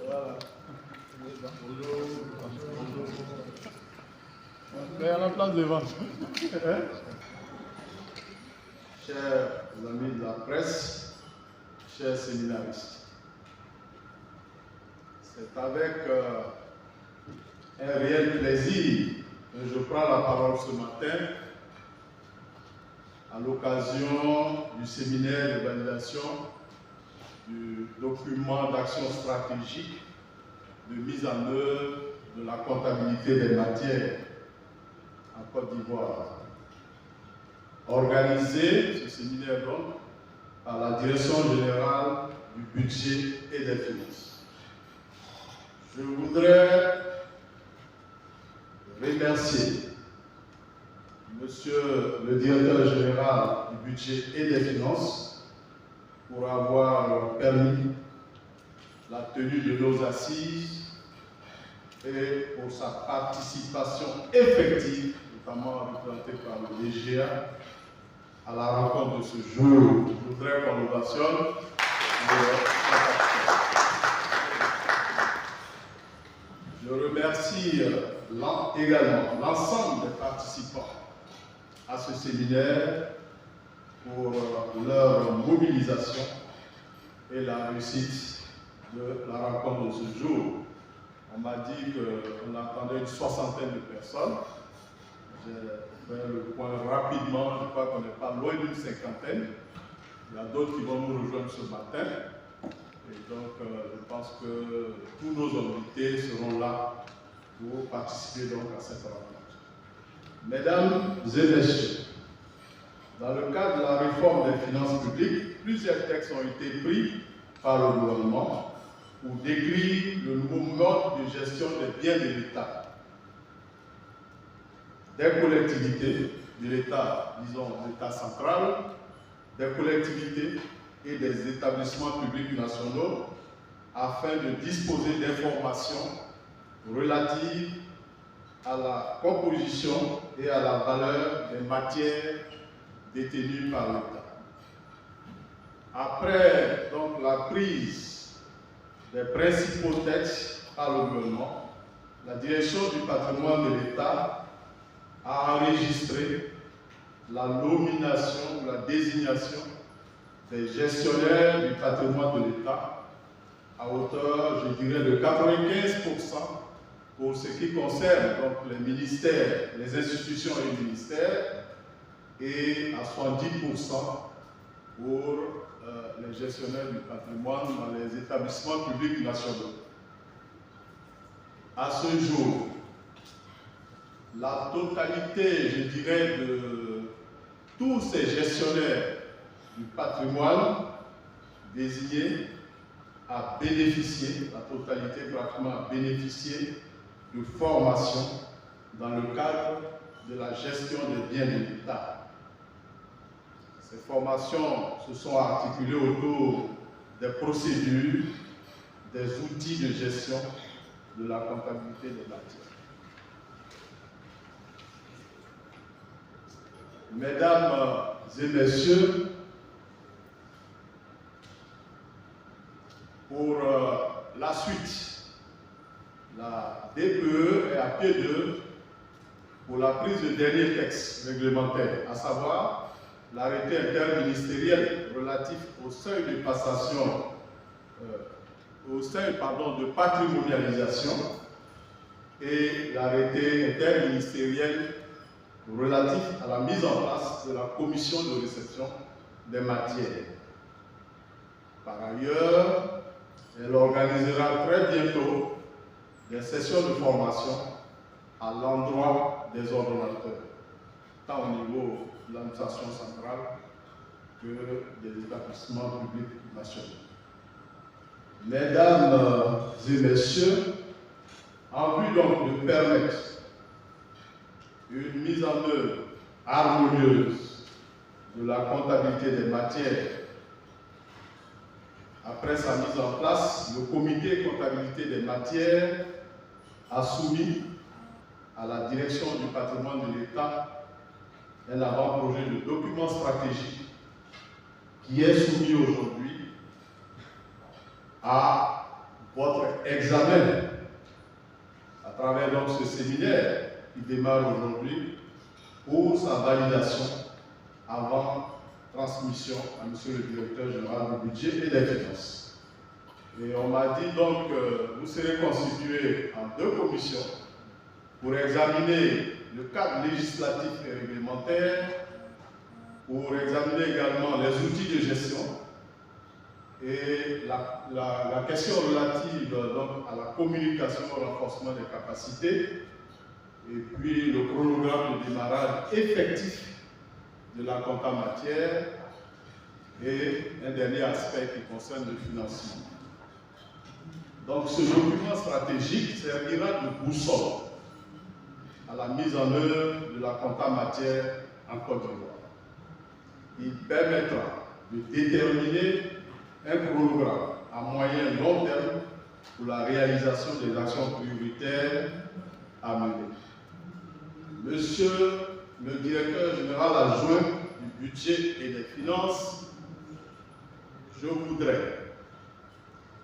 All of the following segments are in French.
Voilà. Mais à la place devant. Chers amis de la presse, chers séminaristes, c'est avec un réel plaisir que je prends la parole ce matin à l'occasion du séminaire de validation du document d'action stratégique de mise en œuvre de la comptabilité des matières en Côte d'Ivoire. Organisé, ce séminaire donc, par la Direction générale du budget et des finances. Je voudrais remercier Monsieur le Directeur général du budget et des finances pour avoir permis la tenue de nos assises et pour sa participation effective, notamment représentée par le DGA, à la rencontre de ce jour. Je voudrais qu'on ovationne. Je remercie également l'ensemble des participants à ce séminaire pour leur mobilisation et la réussite de la rencontre de ce jour. On m'a dit qu'on attendait une soixantaine de personnes. J'ai fait le point rapidement, je crois qu'on n'est pas loin d'une cinquantaine. Il y a d'autres qui vont nous rejoindre ce matin. Et donc, je pense que tous nos invités seront là pour participer donc à cette rencontre. Mesdames et messieurs, dans le cadre de la réforme des finances publiques, plusieurs textes ont été pris par le gouvernement pour décrire le nouveau mode de gestion des biens de l'État, des collectivités de l'État, disons l'État central, des collectivités et des établissements publics nationaux, afin de disposer d'informations relatives à la composition et à la valeur des matières détenues par l'État. Après donc la prise des principaux textes par le gouvernement, la direction du patrimoine de l'État a enregistré la nomination ou la désignation des gestionnaires du patrimoine de l'État à hauteur, je dirais, de 95% pour ce qui concerne donc les ministères, les institutions et les ministères, et à 70% pour les gestionnaires du patrimoine dans les établissements publics nationaux. À ce jour, la totalité, je dirais, de tous ces gestionnaires du patrimoine désignés a bénéficié, la totalité pratiquement a bénéficié de formation dans le cadre de la gestion des biens de l'État. Ces formations se sont articulées autour des procédures, des outils de gestion de la comptabilité des matières. Mesdames et messieurs, pour la suite, la DPE est à pied d'œuvre pour la prise de dernier texte réglementaire, à savoir l'arrêté interministériel relatif au seuil de passation, de patrimonialisation et l'arrêté interministériel relatif à la mise en place de la commission de réception des matières. Par ailleurs, elle organisera très bientôt des sessions de formation à l'endroit des ordonnateurs, tant au niveau de l'administration centrale que des établissements publics nationaux. Mesdames et messieurs, en vue donc de permettre une mise en œuvre harmonieuse de la comptabilité des matières, après sa mise en place, le comité comptabilité des matières a soumis à la direction du patrimoine de l'État un avant-projet de document stratégique qui est soumis aujourd'hui à votre examen à travers donc ce séminaire qui démarre aujourd'hui pour sa validation avant transmission à M. le directeur général du budget et des finances. Et on m'a dit donc que vous serez constitués en 2 commissions pour examiner le cadre législatif et réglementaire, pour examiner également les outils de gestion et la question relative donc, à la communication au renforcement des capacités, et puis le chronogramme de démarrage effectif de la compta matière et un dernier aspect qui concerne le financement. Donc ce document stratégique servira de boussole à la mise en œuvre de la compta matière en Côte d'Ivoire. Il permettra de déterminer un chronogramme à moyen et long terme pour la réalisation des actions prioritaires à mener. Monsieur le directeur général adjoint du budget et des finances, je voudrais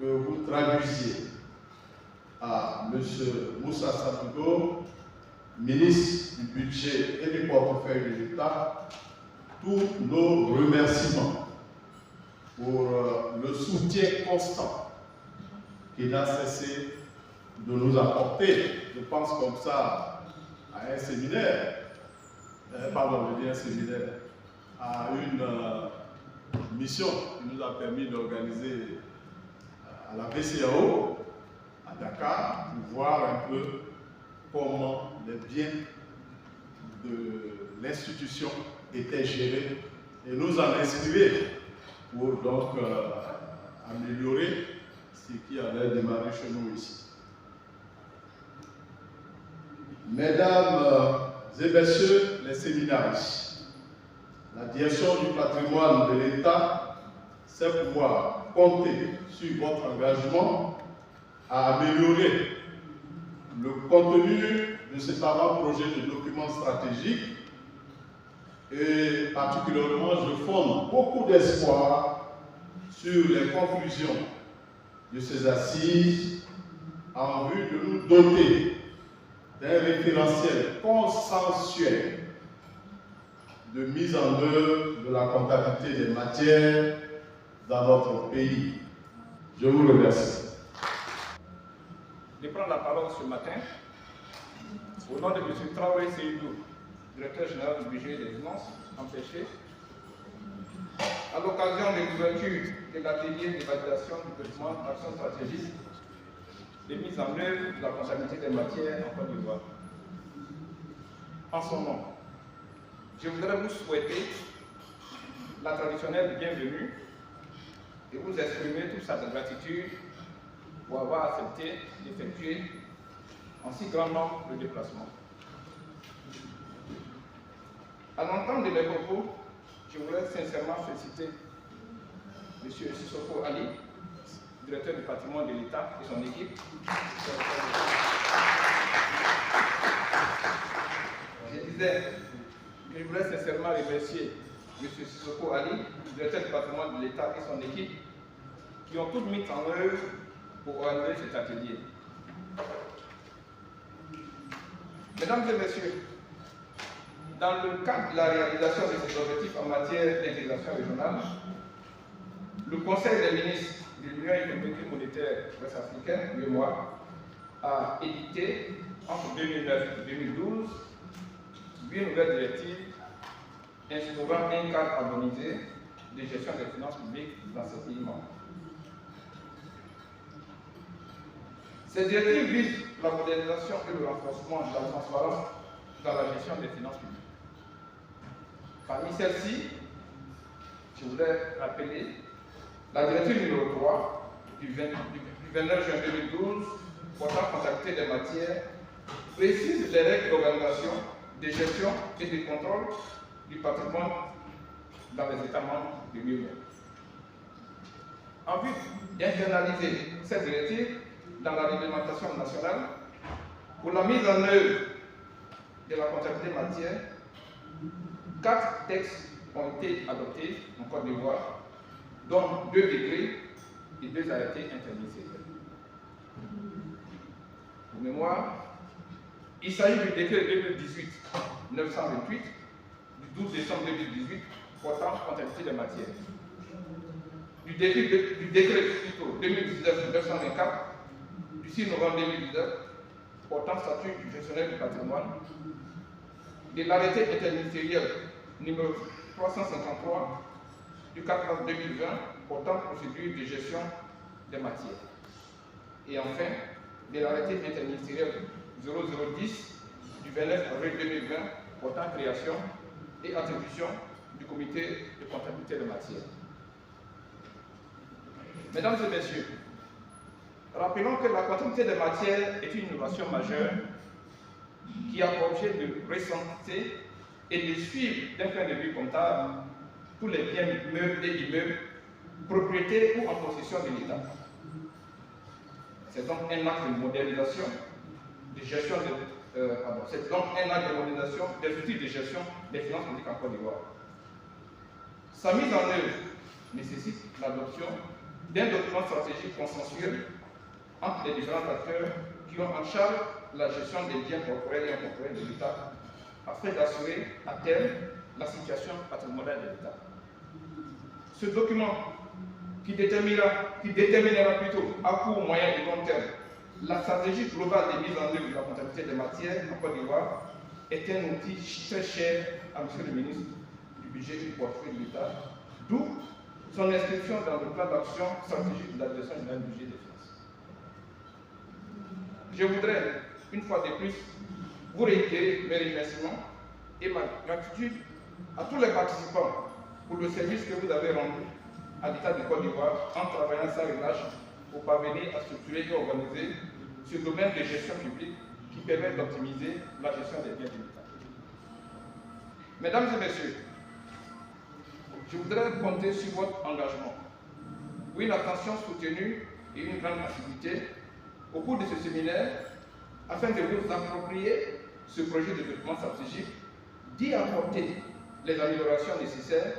que vous traduisiez à M. Moussa Sabugo, ministre du budget et du portefeuille de l'État, tous nos remerciements pour le soutien constant qu'il a cessé de nous apporter. Je pense comme ça à un séminaire, pardon, je dis un séminaire, à une mission qui nous a permis d'organiser à la BCAO, à Dakar, pour voir un peu comment les biens de l'institution étaient gérés et nous en inspirer pour donc améliorer ce qui avait démarré chez nous ici. Mesdames et messieurs les séminaristes, la direction du patrimoine de l'État sait pouvoir compter sur votre engagement à améliorer le contenu de cet avant-projet de document stratégique et particulièrement je fonde beaucoup d'espoir sur les conclusions de ces assises en vue de nous doter d'un référentiel consensuel de mise en œuvre de la comptabilité des matières dans notre pays. Je vous remercie. De prendre la parole ce matin au nom de M. Traoré Seydou, directeur général du budget et des finances, empêché, à l'occasion de l'ouverture de l'atelier de validation du document d'action stratégique de mise en œuvre de la comptabilité des matières en Côte d'Ivoire. En son nom, je voudrais vous souhaiter la traditionnelle bienvenue et vous exprimer toute sa gratitude pour avoir accepté d'effectuer en si grand nombre de déplacements. À l'entente de mes propos, je voudrais sincèrement féliciter M. Sissoko Ali, directeur du patrimoine de l'État et son équipe. Je disais que je voudrais sincèrement remercier M. Sissoko Ali, directeur du patrimoine de l'État et son équipe, qui ont toutes mis en œuvre pour organiser cet atelier. Mesdames et messieurs, dans le cadre de la réalisation de ces objectifs en matière d'intégration régionale, le Conseil des ministres de l'Union économique et monétaire ouest-africaine, l'UEMOA, a édité entre 2009 et 2012 8 nouvelles directives instaurant un cadre harmonisé de gestion des finances publiques dans ces pays membres. Ces directives visent la modernisation et le renforcement de la transparence dans la gestion des finances publiques. Parmi celles-ci, je voudrais rappeler la directive numéro 3 du 29 juin 2012 portant comptabilité des matières précise les règles d'organisation, de gestion et de contrôle du patrimoine dans les États membres de l'Union. En vue d'internaliser cette directive dans la réglementation nationale, pour la mise en œuvre de la comptabilité matière, 4 textes ont été adoptés en Côte d'Ivoire, dont 2 décrets et 2 arrêtés interministériels. Pour mémoire, il s'agit du décret 2018-928 du 12 décembre 2018 portant comptabilité des matières, du décret 2019-924 du 6 novembre 2019 portant statut du gestionnaire du patrimoine, de l'arrêté interministériel numéro 353 du 4 mars 2020 portant procédure de gestion des matières. Et enfin, de l'arrêté interministériel 0010 du 29 avril 2020 portant création et attribution du comité de comptabilité des matières. Mesdames et messieurs, rappelons que la comptabilité des matières est une innovation majeure qui a pour objet de recenser et de suivre d'un point de vue comptable tous les biens meubles et immeubles, propriétés ou en possession de l'État. C'est donc un acte de modernisation de gestion c'est donc un acte de modernisation des outils de gestion des finances publiques en Côte d'Ivoire. Sa mise en œuvre nécessite l'adoption d'un document stratégique consensuel entre les différents acteurs qui ont en charge la gestion des biens corporels et incorporels de l'État, afin d'assurer à terme la situation patrimoniale de l'État. Ce document, qui déterminera plutôt à court, moyen et long terme la stratégie globale de mise en œuvre de la comptabilité des matières en Côte d'Ivoire, est un outil très cher à M. le ministre du Budget et du Portefeuille de l'État, d'où son inscription dans le plan d'action stratégique de la Direction générale du budget des finances. Je voudrais, une fois de plus, vous réitérer mes remerciements et ma gratitude à tous les participants pour le service que vous avez rendu à l'État de Côte d'Ivoire en travaillant sans relâche pour parvenir à structurer et organiser ce domaine de gestion publique qui permet d'optimiser la gestion des biens de l'État. Mesdames et messieurs, je voudrais compter sur votre engagement pour une attention soutenue et une grande activité au cours de ce séminaire afin de vous approprier ce projet de document stratégique, d'y apporter les améliorations nécessaires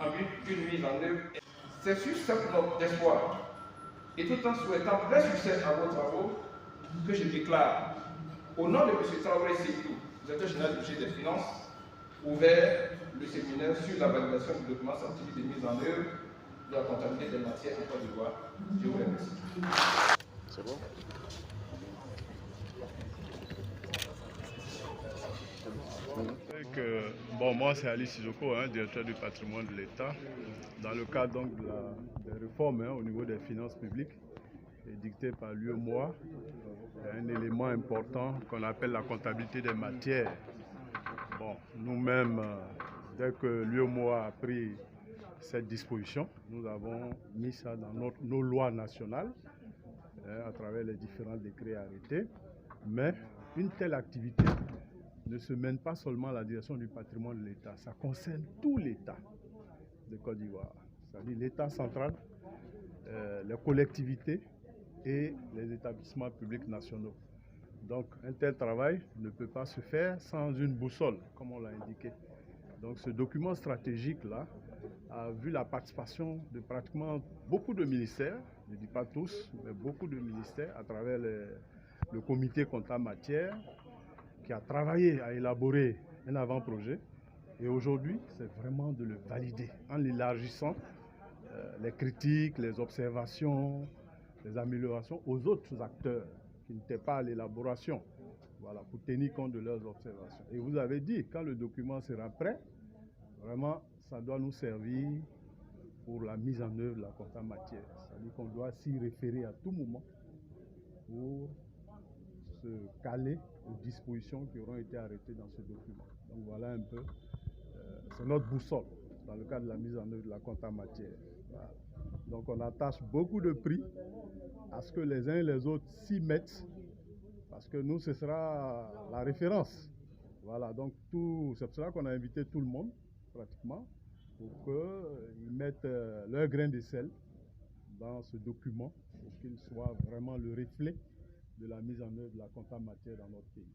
en vue d'une mise en œuvre. C'est sur cette note d'espoir et tout en souhaitant plein succès à vos travaux que je déclare, au nom de M. Traoré Seydou, directeur général du budget des finances, ouvert le séminaire sur la validation du document stratégique de mise en œuvre de la comptabilité des matières en Côte d'Ivoire. Je vous remercie. C'est bon? Moi c'est Ali Sissoko, directeur du patrimoine de l'État, dans le cadre donc des réformes au niveau des finances publiques dictées par l'UEMOA. Il y a un élément important qu'on appelle la comptabilité des matières. Nous-mêmes, dès que l'UEMOA a pris cette disposition, nous avons mis ça dans nos lois nationales à travers les différents décrets arrêtés. Mais une telle activité ne se mène pas seulement à la direction du patrimoine de l'État, ça concerne tout l'État de Côte d'Ivoire, c'est-à-dire l'État central, les collectivités et les établissements publics nationaux. Donc un tel travail ne peut pas se faire sans une boussole, comme on l'a indiqué. Donc ce document stratégique-là a vu la participation de pratiquement beaucoup de ministères, je ne dis pas tous, mais beaucoup de ministères à travers le comité comptable matière, qui a travaillé à élaborer un avant-projet. Et aujourd'hui, c'est vraiment de le valider en l'élargissant, les critiques, les observations, les améliorations aux autres acteurs qui n'étaient pas à l'élaboration, voilà, pour tenir compte de leurs observations. Et vous avez dit, quand le document sera prêt, vraiment, ça doit nous servir pour la mise en œuvre de la compta matière. C'est-à-dire qu'on doit s'y référer à tout moment pour se caler aux dispositions qui auront été arrêtées dans ce document. Donc voilà un peu, c'est notre boussole dans le cadre de la mise en œuvre de la compta matière. Voilà. Donc on attache beaucoup de prix à ce que les uns et les autres s'y mettent, parce que nous, ce sera la référence. Voilà, donc c'est pour cela qu'on a invité tout le monde, pratiquement, pour qu'ils mettent leur grain de sel dans ce document, pour qu'il soit vraiment le reflet de la mise en œuvre de la compta matière dans notre pays.